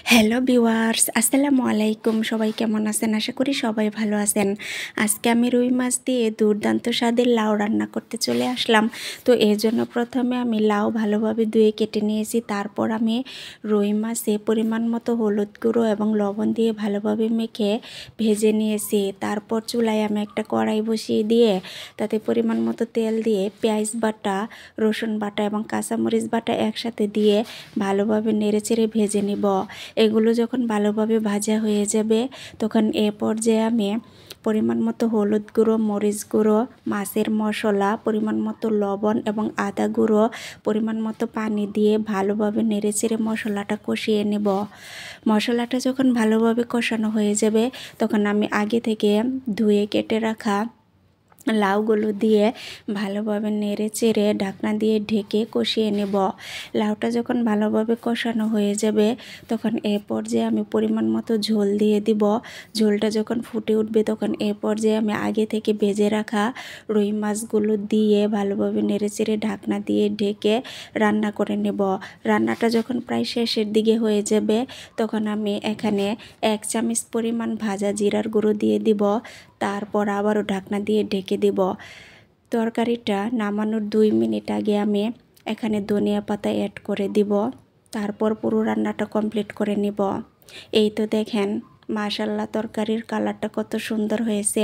Hello viewers, আসসালামু আলাইকুম। সবাই কেমন আছেন? আশা করি সবাই ভালো আছেন। আজকে আমি রুই মাছ দিয়ে দুর্দান্ত স্বাদের লাউ রান্না করতে চলে আসলাম। তো এর জন্য প্রথমে আমি লাউ ভালোভাবে ধুয়ে কেটে নিয়েছি। তারপর আমি রুই মাছে পরিমাণ মতো হলুদ গুঁড়ো এবং লবণ দিয়ে ভালোভাবে মেখে ভেজে নিয়েছি। তারপর চুলায় আমি একটা কড়াই বসিয়ে দিয়ে তাতে পরিমাণ মতো তেল দিয়ে পেঁয়াজ বাটা, রসুন বাটা এবং কাঁচামরিচ বাটা একসাথে দিয়ে ভালোভাবে নেড়েচেড়ে ভেজে নিব। এগুলো যখন ভালোভাবে ভাজা হয়ে যাবে তখন এ পর্যায়ে আমি পরিমাণ মতো হলুদ গুঁড়ো, মরিচ গুঁড়ো, মাছের মশলা, পরিমাণ মতো লবণ এবং আদা গুঁড়ো, পরিমাণ মতো পানি দিয়ে ভালোভাবে নেড়েচেড়ে মশলাটা কষিয়ে নেব। মশলাটা যখন ভালোভাবে কষানো হয়ে যাবে তখন আমি আগে থেকে ধুয়ে কেটে রাখা লাউগুলো দিয়ে ভালোভাবে নেড়ে চেড়ে ঢাকনা দিয়ে ঢেকে কষিয়ে নেব। লাউটা যখন ভালোভাবে কষানো হয়ে যাবে তখন এ পর্যায়ে আমি পরিমাণ মতো ঝোল দিয়ে দিব। ঝোলটা যখন ফুটে উঠবে তখন এ পর্যায়ে আমি আগে থেকে ভেজে রাখা রুই মাছগুলো দিয়ে ভালোভাবে নেড়ে চেড়ে ঢাকনা দিয়ে ঢেকে রান্না করে নেব। রান্নাটা যখন প্রায় শেষের দিকে হয়ে যাবে তখন আমি এখানে 1 চামচ পরিমাণ ভাজা জিরার গুঁড়ো দিয়ে দিব। তারপর আবারও ঢাকনা দিয়ে ঢেকে দেব। তরকারিটা নামানোর 2 মিনিট আগে আমি এখানে ধনিয়া পাতা অ্যাড করে দিব। তারপর পুরো রান্নাটা কমপ্লিট করে নিব। এই তো দেখেন মাশাল্লাহ তরকারির কালারটা কত সুন্দর হয়েছে।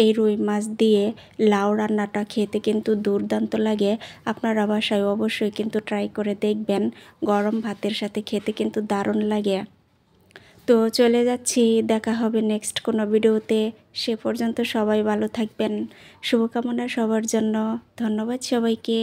এই রুই মাছ দিয়ে লাউ রান্নাটা খেতে কিন্তু দুর্দান্ত লাগে। আপনারা বাসায় অবশ্যই কিন্তু ট্রাই করে দেখবেন। গরম ভাতের সাথে খেতে কিন্তু দারুণ লাগে। তো চলে যাচ্ছি, দেখা হবে নেক্সট কোনো ভিডিওতে। সে পর্যন্ত সবাই ভালো থাকবেন। শুভকামনা সবার জন্য। ধন্যবাদ সবাইকে।